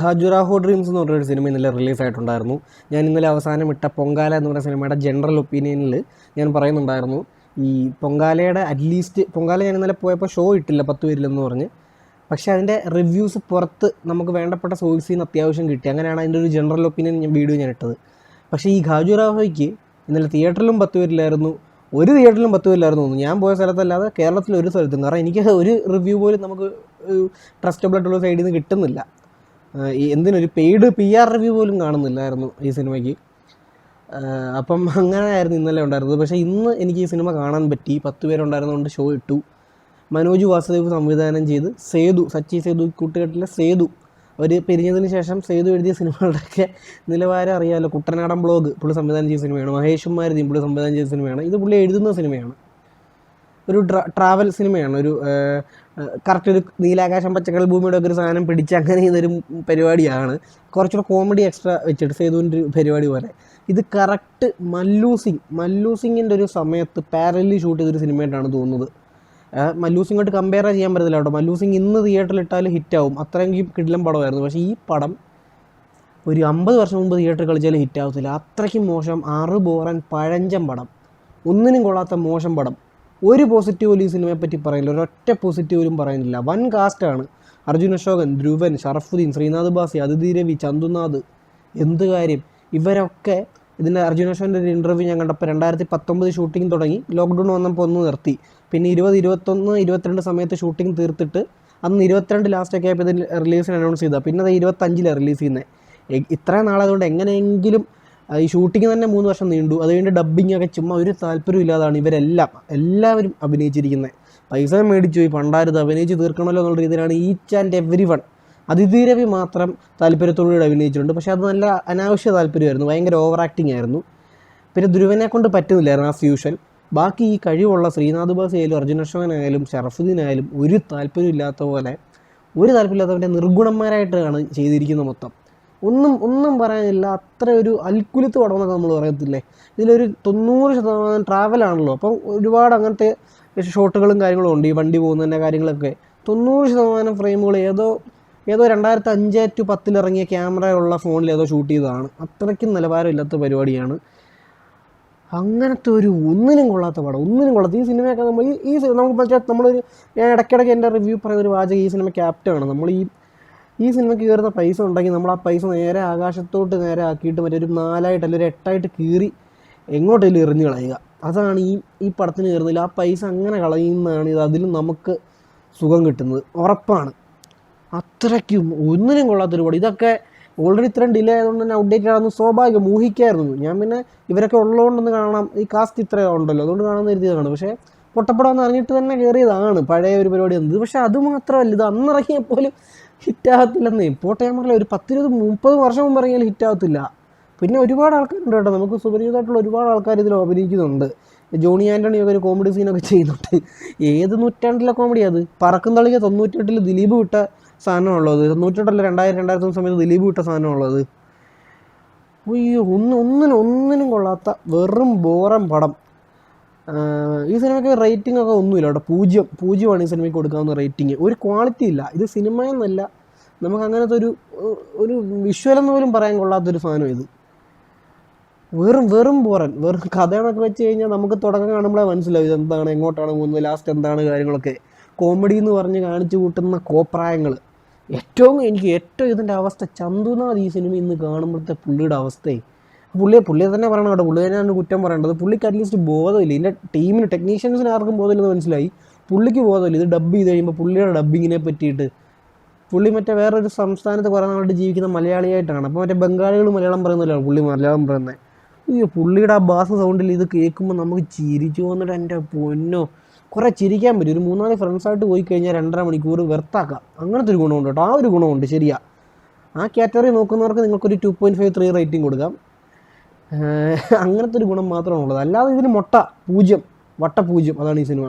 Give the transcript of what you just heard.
ഖജുറാഹോ dreams എന്ന് പറഞ്ഞൊരു cinema ഇന്നലെ റിലീസായിട്ടുണ്ടായിരുന്നു. ഞാൻ ഇന്നലെ അവസാനം ഇട്ട പൊങ്കാല എന്ന് പറയുന്ന സിനിമയുടെ ജനറൽ ഒപ്പീനിയനിൽ ഞാൻ പറയുന്നുണ്ടായിരുന്നു, ഈ പൊങ്കാലയുടെ അറ്റ്ലീസ്റ്റ് പൊങ്കാല ഞാൻ ഇന്നലെ പോയപ്പോൾ ഷോ ഇട്ടില്ല 10 പേരിലെന്ന് പറഞ്ഞ്. പക്ഷേ അതിൻ്റെ റിവ്യൂസ് പുറത്ത് നമുക്ക് വേണ്ടപ്പെട്ട സോഴ്സിൽ നിന്ന് അത്യാവശ്യം കിട്ടി. അങ്ങനെയാണ് അതിൻ്റെ ഒരു ജനറൽ ഒപ്പീനിയൻ വീഡിയോ ഞാൻ ഇട്ടത്. പക്ഷേ ഈ ഖജുറാഹോയ്ക്ക് ഇന്നലെ തിയേറ്ററിലും 10 പേരില്ലായിരുന്നു, ഒരു തിയേറ്ററിലും 10 പേരില്ലായിരുന്നു തോന്നുന്നു. ഞാൻ പോയ സ്ഥലത്തല്ലാതെ കേരളത്തിൽ ഒരു സ്ഥലത്തും. കാരണം എനിക്ക് ഒരു റിവ്യൂ പോലും നമുക്ക് ട്രസ്റ്റബിൾ ആയിട്ടുള്ള സൈഡിൽ നിന്ന് കിട്ടുന്നില്ല. എന്തിനൊരു പെയ്ഡ് PR റിവ്യൂ പോലും കാണുന്നില്ലായിരുന്നു ഈ സിനിമയ്ക്ക്. അപ്പം അങ്ങനെ ആയിരുന്നു ഇന്നലെ ഉണ്ടായിരുന്നത്. പക്ഷേ ഇന്ന് എനിക്ക് ഈ സിനിമ കാണാൻ പറ്റി. 10 പേരുണ്ടായിരുന്നതുകൊണ്ട് ഷോ ഇട്ടു. മനോജ് വാസുദേവ് സംവിധാനം ചെയ്ത് സച്ചി സേതു കൂട്ടുകെട്ടിലെ സേതു അവർ പിരിഞ്ഞതിന് ശേഷം സേതു എഴുതിയ സിനിമകളുടെയൊക്കെ നിലവാരം അറിയാമല്ലോ. കുട്ടനാടൻ ബ്ലോഗ് പുള്ളി സംവിധാനം ചെയ്ത സിനിമയാണ്. മഹേഷുമാരുതി പുള്ളി സംവിധാനം ചെയ്ത സിനിമയാണ്. ഇത് പുള്ളി എഴുതുന്ന സിനിമയാണ്. ഒരു ട്രാവൽ സിനിമയാണ്. ഒരു കറക്റ്റ് ഒരു നീലാകാശം പച്ചക്കടൽ ഭൂമിയുടെ ഒക്കെ ഒരു സാധനം പിടിച്ച് അങ്ങനെ ഇതൊരു പരിപാടിയാണ്. കുറച്ചുകൂടെ കോമഡി എക്സ്ട്രാ വെച്ചിട്ട് സേതുവിൻ്റെ ഒരു പരിപാടി പോലെ. ഇത് കറക്റ്റ് മല്ലൂസിങ്ങിൻ്റെ ഒരു സമയത്ത് പാരലി ഷൂട്ട് ചെയ്തൊരു സിനിമയായിട്ടാണ് തോന്നുന്നത്. മല്ലൂസിങ്ങോട്ട് കമ്പയർ ചെയ്യാൻ പറ്റത്തില്ല കേട്ടോ. മല്ലൂസിങ് ഇന്ന് തിയേറ്ററിൽ ഇട്ടാൽ ഹിറ്റാവും, അത്രയും കിടിലം പടമായിരുന്നു. പക്ഷേ ഈ പടം ഒരു 50 വർഷം മുമ്പ് തിയേറ്ററിൽ കളിച്ചാലും ഹിറ്റാവത്തില്ല. അത്രയ്ക്കും മോശം, 6 ബോറൻ പഴഞ്ചൻ പടം, ഒന്നിനും കൊള്ളാത്ത മോശം പടം. ഒരു പോസിറ്റീവ് പോലും ഈ സിനിമയെ പറ്റി പറയുന്നില്ല, ഒരൊറ്റ പോസിറ്റീവ് പോലും പറയുന്നില്ല. വൻ കാസ്റ്റാണ്. അർജുൻ അശോകൻ, ധ്രുവൻ, ഷറഫുദ്ദീൻ, ശ്രീനാഥ് ബാസി, അതിഥി രവി, ചന്തുനാഥ്, എന്ത് കാര്യം. ഇവരൊക്കെ ഇതിൻ്റെ അർജുൻ അശോകൻ്റെ ഒരു ഇൻ്റർവ്യൂ ഞാൻ കണ്ടപ്പോൾ 2019 ഷൂട്ടിംഗ് തുടങ്ങി, ലോക്ക്ഡൗൺ വന്നപ്പോൾ ഒന്ന് നിർത്തി. പിന്നെ 20, 21, 22 സമയത്ത് ഷൂട്ടിംഗ് തീർത്തിട്ട് അന്ന് 22 ലാസ്റ്റൊക്കെ ആയപ്പോൾ ഇതിൽ റിലീസിന് അനൗൺസ് ചെയ്താൽ പിന്നെ അത് 25 റിലീസ് ചെയ്യുന്നത്. ഇത്രയും നാളതുകൊണ്ട് എങ്ങനെയെങ്കിലും ഈ ഷൂട്ടിങ് തന്നെ 3 വർഷം നീണ്ടു. അത് കഴിഞ്ഞ് ഡബ്ബിങ് ഒക്കെ ചുമ്മാ ഒരു താല്പര്യം ഇല്ലാതാണ് എല്ലാവരും അഭിനയിച്ചിരിക്കുന്നത്. പൈസ മേടിച്ചു പോയി, പണ്ടായിരുന്നു അഭിനയിച്ച് തീർക്കണമല്ലോ എന്നുള്ള രീതിയിലാണ് ഈച്ച് ആൻഡ് എവരി വൺ. അതിഥി രവി മാത്രം താല്പര്യത്തോടുകൂടി അഭിനയിച്ചിട്ടുണ്ട്. പക്ഷേ അത് നല്ല അനാവശ്യ താല്പര്യമായിരുന്നു, ഭയങ്കര ഓവർ ആക്ടിങ് ആയിരുന്നു. പിന്നെ ധ്രുവനെ കൊണ്ട് പറ്റുന്നില്ലായിരുന്നു ആസ് യൂഷ്വൽ. ബാക്കി ഈ കഴിവുള്ള ശ്രീനാഥ് ബാസി ആയാലും അർജുൻ അശോകനായാലും ഷറഫുദ്ദീൻ ആയാലും ഒരു താല്പര്യമില്ലാത്ത പോലെ, ഒരു താല്പര്യമില്ലാത്തവൻ്റെ നിർഗുണന്മാരായിട്ടാണ് ചെയ്തിരിക്കുന്നത് മൊത്തം. ഒന്നും പറയാനില്ല. അത്ര ഒരു അൽക്കുലത്ത് പടം എന്നൊക്കെ നമ്മൾ പറയത്തില്ലേ, ഇതിലൊരു 90% ട്രാവലാണല്ലോ. അപ്പം ഒരുപാട് അങ്ങനത്തെ ഷോട്ടുകളും കാര്യങ്ങളും ഉണ്ട്. ഈ വണ്ടി പോകുന്നതിൻ്റെ കാര്യങ്ങളൊക്കെ 90% ഫ്രെയിമുകൾ ഏതോ 2005 to 10 ഇറങ്ങിയ ക്യാമറയുള്ള ഫോണിൽ ഏതോ ഷൂട്ട് ചെയ്തതാണ്. അത്രയ്ക്കും നിലവാരമില്ലാത്ത പരിപാടിയാണ്. അങ്ങനത്തെ ഒരു ഒന്നിനും കൊള്ളാത്ത പടം, ഒന്നിനും കൊള്ളാത്ത ഈ സിനിമയൊക്കെ. നമ്മളൊരു ഞാൻ ഇടയ്ക്കിടയ്ക്ക് എൻ്റെ റിവ്യൂ പറയുന്നൊരു വാചകം ഈ സിനിമ ക്യാപ്റ്റനാണ്. നമ്മൾ ഈ സിനിമയ്ക്ക് കയറുന്ന പൈസ ഉണ്ടെങ്കിൽ നമ്മൾ ആ പൈസ നേരെ ആകാശത്തോട്ട് നേരെ ആക്കിയിട്ട് മറ്റേ ഒരു 4 അല്ലെങ്കിൽ ഒരു 8 കീറി എങ്ങോട്ടെങ്കിലും എറിഞ്ഞ് കളയുക. അതാണ് ഈ പടത്തിന് കയറുന്നില്ല. ആ പൈസ അങ്ങനെ കളയുന്നതാണ് അതിലും നമുക്ക് സുഖം കിട്ടുന്നത്, ഉറപ്പാണ്. അത്രയ്ക്കും ഒന്നിനും കൊള്ളാത്തൊരു പടം. ഇതൊക്കെ ഓൾറെഡി ഇത്രയും ഡിലേ ആയതുകൊണ്ട് തന്നെ ഔട്ട്ഡേറ്റഡ് ആണെന്ന് സ്വാഭാവികം ഊഹിക്കായിരുന്നു ഞാൻ. പിന്നെ ഇവരൊക്കെ ഉള്ളതുകൊണ്ടൊന്ന് കാണാം, ഈ കാസ്റ്റ് ഇത്രയും ഉണ്ടല്ലോ അതുകൊണ്ട് കാണാമെന്ന് കരുതിയതാണ്. പക്ഷേ പൊട്ടപ്പടമെന്ന് അറിഞ്ഞിട്ട് തന്നെ കയറിയതാണ്, പഴയ ഒരു പരിപാടി എന്നത്. പക്ഷേ അത് മാത്രമല്ല, ഇത് അന്നിറങ്ങിയപ്പോലും ഹിറ്റാകത്തില്ലെന്നേ. പോട്ടെ, ഞാൻ പറഞ്ഞില്ല, ഒരു 10, 20, 30 വർഷം മുമ്പ് ഇറങ്ങിയാലും ഹിറ്റാകത്തില്ല. പിന്നെ ഒരുപാട് ആൾക്കാരുണ്ട് കേട്ടോ, നമുക്ക് സുപരിചിതമായിട്ടുള്ള ഒരുപാട് ആൾക്കാർ ഇതിൽ അഭിനയിക്കുന്നുണ്ട്. ജോണി ആൻ്റണിയൊക്കെ ഒരു കോമഡി സീനൊക്കെ ചെയ്യുന്നുണ്ട്. ഏത് നൂറ്റാണ്ടിലെ കോമഡി അത്? പറക്കും തളിക 98 ദിലീപ് വിട്ട സാധനമുള്ളത്, 98 2001 സമയത്ത് ദിലീപ് വിട്ട സാധനമുള്ളത്. അയ്യോ, ഒന്നിനും കൊള്ളാത്ത വെറും ബോറൻ പടം. ഈ സിനിമയ്ക്ക് റേറ്റിംഗ് ഒക്കെ ഒന്നുമില്ല കേട്ടോ. 0 ഈ സിനിമയ്ക്ക് കൊടുക്കാവുന്ന റേറ്റിംഗ്. ഒരു ക്വാളിറ്റി ഇല്ല. ഇത് സിനിമയെന്നല്ല, നമുക്ക് അങ്ങനത്തെ ഒരു വിഷ്വലെന്ന് പോലും പറയാൻ കൊള്ളാത്തൊരു സാധനം ഇത്. വെറും ബോറൻ. കഥകളൊക്കെ വെച്ച് കഴിഞ്ഞാൽ നമുക്ക് തുടക്കം കാണുമ്പോഴേ മനസ്സിലാവും ഇതെന്താണ്, എങ്ങോട്ടാണ് പോകുന്നത്, ലാസ്റ്റ് എന്താണ് കാര്യങ്ങളൊക്കെ. കോമഡി എന്ന് പറഞ്ഞ് കാണിച്ചു കൂട്ടുന്ന കോപ്രായങ്ങൾ. എനിക്ക് ഏറ്റവും ഇതിൻ്റെ അവസ്ഥ ചന്തുനാഥ് ഈ സിനിമ ഇന്ന് കാണുമ്പോഴത്തെ പുള്ളിയുടെ അവസ്ഥയെ, പുള്ളിയെ തന്നെ പറയണം കേട്ടോ. പുള്ളി തന്നെയാണ് കുറ്റം പറയേണ്ടത്. പുള്ളിക്ക് അറ്റ്ലീസ്റ്റ് ബോധമില്ല. ഇതിൻ്റെ ടീമിന്, ടെക്നീഷ്യൻസിന് ആർക്കും ബോധമില്ലെന്ന് മനസ്സിലായി, പുള്ളിക്ക് ബോധമില്ല. ഇത് ഡബ് ചെയ്ത് കഴിയുമ്പോൾ പുള്ളിയുടെ ഡബ്ബിങ്ങിനെ പറ്റിയിട്ട് പുള്ളി മറ്റേ വേറൊരു സംസ്ഥാനത്ത് കുറേ നാളായിട്ട് ജീവിക്കുന്ന മലയാളിയായിട്ടാണ്. അപ്പോൾ മറ്റേ ബംഗാളികൾ മലയാളം പറയുന്നില്ല, പുള്ളി മലയാളം പറയുന്നത്. അയ്യോ, പുള്ളിയുടെ ആ ബാസ് സൗണ്ടിൽ ഇത് കേൾക്കുമ്പോൾ നമുക്ക് ചിരിച്ചു വന്നിട്ട് എൻ്റെ പൊന്നോ. കുറേ ചിരിക്കാൻ പറ്റും. ഒരു 3-4 ഫ്രണ്ട്സായിട്ട് പോയി കഴിഞ്ഞാൽ 2.5 മണിക്കൂർ വെർത്താക്കാം. അങ്ങനത്തെ ഒരു ഗുണമുണ്ട് കേട്ടോ. ആ ഒരു ഗുണമുണ്ട്, ശരിയാ. ആ കാറ്റഗറി നോക്കുന്നവർക്ക് നിങ്ങൾക്കൊരു 2.5, 3 റേറ്റിംഗ് കൊടുക്കാം. അങ്ങനത്തെ ഒരു ഗുണം മാത്രമാണുള്ളത്. അല്ലാതെ ഇതിന് 0, വട്ട 0, അതാണ് ഈ സിനിമ.